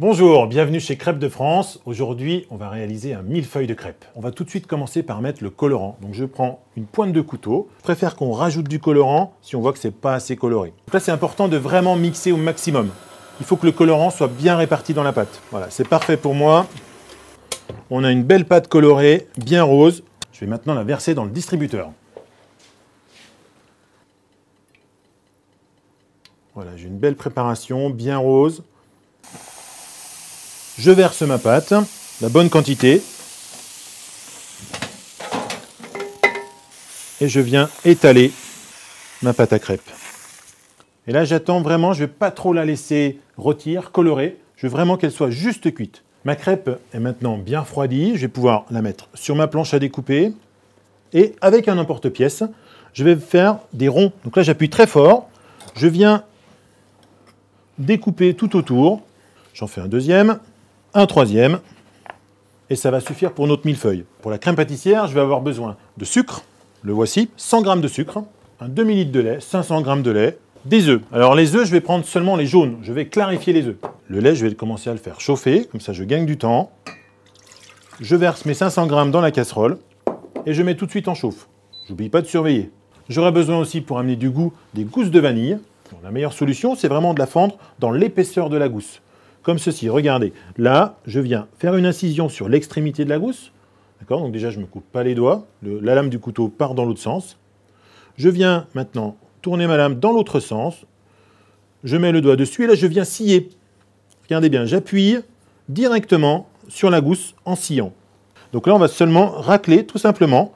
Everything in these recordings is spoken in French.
Bonjour, bienvenue chez Crêpes de France. Aujourd'hui, on va réaliser un millefeuille de crêpes. On va tout de suite commencer par mettre le colorant. Donc je prends une pointe de couteau. Je préfère qu'on rajoute du colorant si on voit que c'est pas assez coloré. Donc là, c'est important de vraiment mixer au maximum. Il faut que le colorant soit bien réparti dans la pâte. Voilà, c'est parfait pour moi. On a une belle pâte colorée, bien rose. Je vais maintenant la verser dans le distributeur. Voilà, j'ai une belle préparation, bien rose. Je verse ma pâte, la bonne quantité. Et je viens étaler ma pâte à crêpes. Et là, j'attends vraiment, je ne vais pas trop la laisser rôtir, colorer. Je veux vraiment qu'elle soit juste cuite. Ma crêpe est maintenant bien refroidie. Je vais pouvoir la mettre sur ma planche à découper. Et avec un emporte-pièce, je vais faire des ronds. Donc là, j'appuie très fort. Je viens découper tout autour. J'en fais un deuxième. Un troisième, et ça va suffire pour notre millefeuille. Pour la crème pâtissière, je vais avoir besoin de sucre, le voici, 100 g de sucre, un demi-litre de lait, 500 g de lait, des œufs. Alors les œufs, je vais prendre seulement les jaunes, je vais clarifier les œufs. Le lait, je vais commencer à le faire chauffer, comme ça je gagne du temps. Je verse mes 500 g dans la casserole, et je mets tout de suite en chauffe. J'oublie pas de surveiller. J'aurai besoin aussi, pour amener du goût, des gousses de vanille. Bon, la meilleure solution, c'est vraiment de la fendre dans l'épaisseur de la gousse. Comme ceci, regardez, là, je viens faire une incision sur l'extrémité de la gousse. D'accord? Donc déjà, je ne me coupe pas les doigts. La lame du couteau part dans l'autre sens. Je viens maintenant tourner ma lame dans l'autre sens. Je mets le doigt dessus et là, je viens scier. Regardez bien, j'appuie directement sur la gousse en sciant. Donc là, on va seulement racler, tout simplement.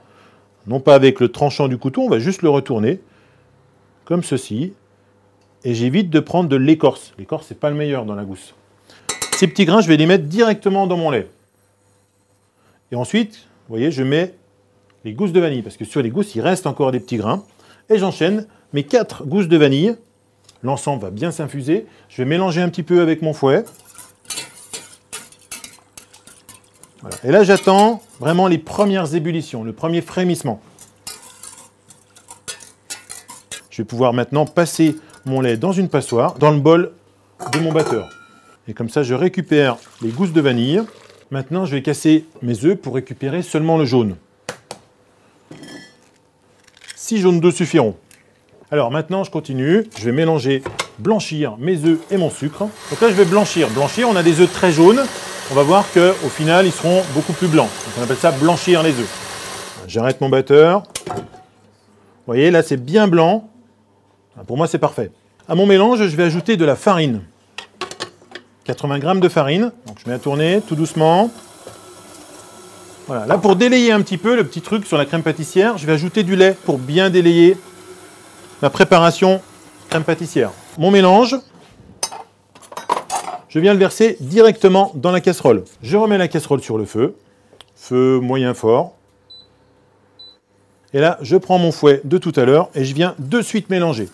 Non pas avec le tranchant du couteau, on va juste le retourner, comme ceci. Et j'évite de prendre de l'écorce. L'écorce, ce n'est pas le meilleur dans la gousse. Ces petits grains, je vais les mettre directement dans mon lait. Et ensuite, vous voyez, je mets les gousses de vanille, parce que sur les gousses, il reste encore des petits grains. Et j'enchaîne mes 4 gousses de vanille. L'ensemble va bien s'infuser. Je vais mélanger un petit peu avec mon fouet. Voilà. Et là, j'attends vraiment les premières ébullitions, le premier frémissement. Je vais pouvoir maintenant passer mon lait dans une passoire, dans le bol de mon batteur. Et comme ça, je récupère les gousses de vanille. Maintenant, je vais casser mes œufs pour récupérer seulement le jaune. 6 jaunes d'œufs suffiront. Alors maintenant, je continue. Je vais mélanger, blanchir mes œufs et mon sucre. Donc là, je vais blanchir. Blanchir, on a des œufs très jaunes. On va voir qu'au final, ils seront beaucoup plus blancs. Donc on appelle ça blanchir les œufs. J'arrête mon batteur. Vous voyez, là, c'est bien blanc. Pour moi, c'est parfait. À mon mélange, je vais ajouter de la farine. 80 g de farine, donc je mets à tourner tout doucement. Voilà, là pour délayer un petit peu, le petit truc sur la crème pâtissière, je vais ajouter du lait pour bien délayer la préparation crème pâtissière. Mon mélange, je viens le verser directement dans la casserole. Je remets la casserole sur le feu, feu moyen fort. Et là, je prends mon fouet de tout à l'heure et je viens de suite mélanger.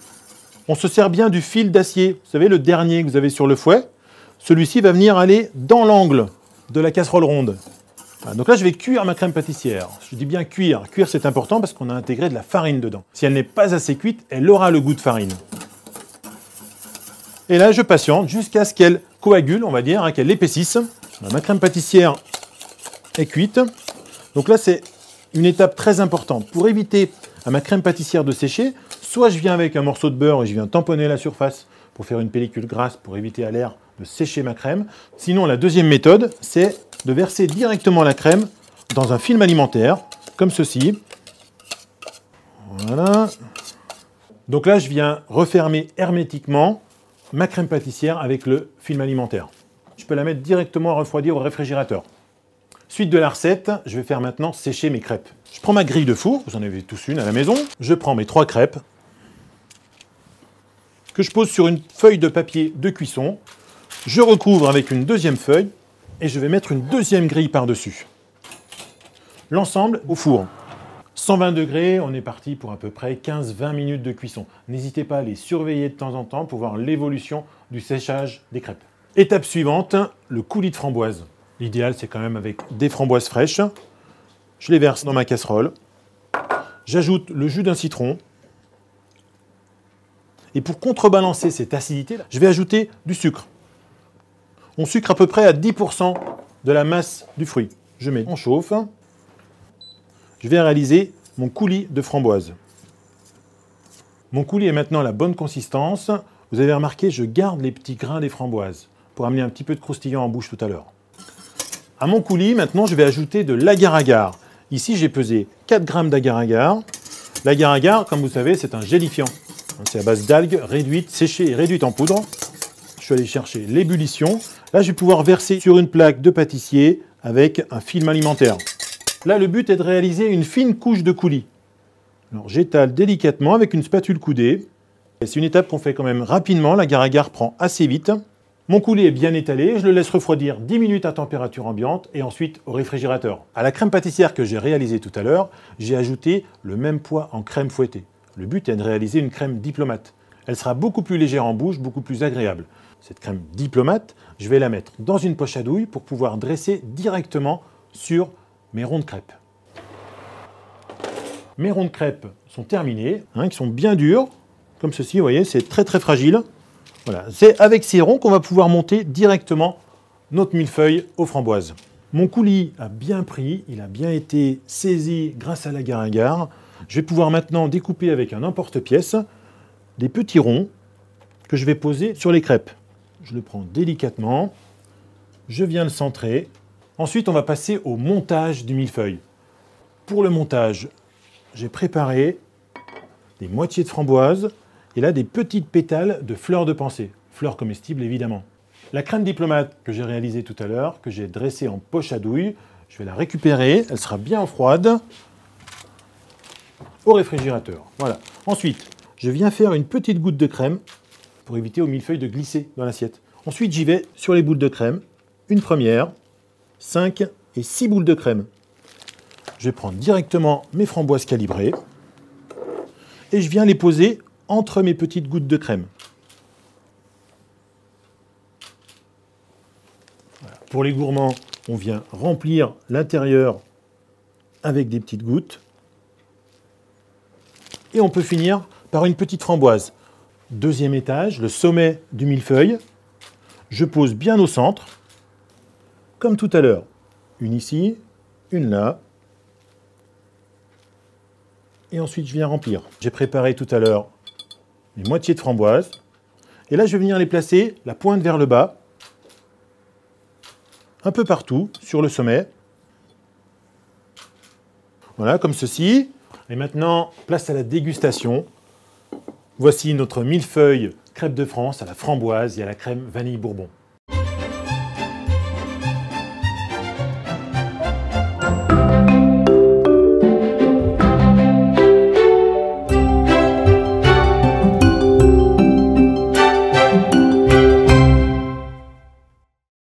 On se sert bien du fil d'acier, vous savez, le dernier que vous avez sur le fouet. Celui-ci va venir aller dans l'angle de la casserole ronde. Voilà, donc là, je vais cuire ma crème pâtissière. Je dis bien cuire. Cuire, c'est important parce qu'on a intégré de la farine dedans. Si elle n'est pas assez cuite, elle aura le goût de farine. Et là, je patiente jusqu'à ce qu'elle coagule, on va dire, hein, qu'elle épaississe. Voilà, ma crème pâtissière est cuite. Donc là, c'est une étape très importante. Pour éviter à ma crème pâtissière de sécher, soit je viens avec un morceau de beurre et je viens tamponner la surface pour faire une pellicule grasse pour éviter à l'air de sécher ma crème. Sinon, la deuxième méthode, c'est de verser directement la crème dans un film alimentaire, comme ceci. Voilà. Donc là, je viens refermer hermétiquement ma crème pâtissière avec le film alimentaire. Je peux la mettre directement à refroidir au réfrigérateur. Suite de la recette, je vais faire maintenant sécher mes crêpes. Je prends ma grille de four, vous en avez tous une à la maison. Je prends mes 3 crêpes que je pose sur une feuille de papier de cuisson. Je recouvre avec une deuxième feuille et je vais mettre une deuxième grille par-dessus. L'ensemble au four. 120 degrés, on est parti pour à peu près 15-20 minutes de cuisson. N'hésitez pas à les surveiller de temps en temps pour voir l'évolution du séchage des crêpes. Étape suivante, le coulis de framboise. L'idéal, c'est quand même avec des framboises fraîches. Je les verse dans ma casserole. J'ajoute le jus d'un citron. Et pour contrebalancer cette acidité, je vais ajouter du sucre. On sucre à peu près à 10% de la masse du fruit. Je mets, on chauffe. Je vais réaliser mon coulis de framboise. Mon coulis est maintenant à la bonne consistance. Vous avez remarqué, je garde les petits grains des framboises pour amener un petit peu de croustillant en bouche tout à l'heure. À mon coulis, maintenant, je vais ajouter de l'agar-agar. Ici, j'ai pesé 4 g d'agar-agar. L'agar-agar, comme vous savez, c'est un gélifiant. C'est à base d'algues réduites, séchées et réduites en poudre. Je suis allé chercher l'ébullition. Là, je vais pouvoir verser sur une plaque de pâtissier avec un film alimentaire. Là, le but est de réaliser une fine couche de coulis. Alors, j'étale délicatement avec une spatule coudée. C'est une étape qu'on fait quand même rapidement. L'agar-agar prend assez vite. Mon coulis est bien étalé. Je le laisse refroidir 10 minutes à température ambiante et ensuite au réfrigérateur. À la crème pâtissière que j'ai réalisée tout à l'heure, j'ai ajouté le même poids en crème fouettée. Le but est de réaliser une crème diplomate. Elle sera beaucoup plus légère en bouche, beaucoup plus agréable. Cette crème diplomate, je vais la mettre dans une poche à douille pour pouvoir dresser directement sur mes ronds de crêpes. Mes ronds de crêpes sont terminés, ils sont bien durs, comme ceci, vous voyez, c'est très très fragile. Voilà, c'est avec ces ronds qu'on va pouvoir monter directement notre millefeuille aux framboises. Mon coulis a bien pris, il a bien été saisi grâce à l'agar-agar. Je vais pouvoir maintenant découper avec un emporte-pièce des petits ronds que je vais poser sur les crêpes. Je le prends délicatement, je viens le centrer. Ensuite, on va passer au montage du millefeuille. Pour le montage, j'ai préparé des moitiés de framboises et là des petites pétales de fleurs de pensée, fleurs comestibles évidemment. La crème diplomate que j'ai réalisée tout à l'heure, que j'ai dressée en poche à douille, je vais la récupérer, elle sera bien froide au réfrigérateur. Voilà. Ensuite, je viens faire une petite goutte de crème pour éviter au millefeuille de glisser dans l'assiette. Ensuite, j'y vais sur les boules de crème. Une première, 5 et 6 boules de crème. Je vais prendre directement mes framboises calibrées et je viens les poser entre mes petites gouttes de crème. Voilà. Pour les gourmands, on vient remplir l'intérieur avec des petites gouttes. Et on peut finir par une petite framboise. Deuxième étage, le sommet du millefeuille. Je pose bien au centre, comme tout à l'heure. Une ici, une là. Et ensuite, je viens remplir. J'ai préparé tout à l'heure une moitié de framboise. Et là, je vais venir les placer la pointe vers le bas, un peu partout, sur le sommet. Voilà, comme ceci. Et maintenant, place à la dégustation. Voici notre millefeuille crêpe de France à la framboise et à la crème vanille bourbon.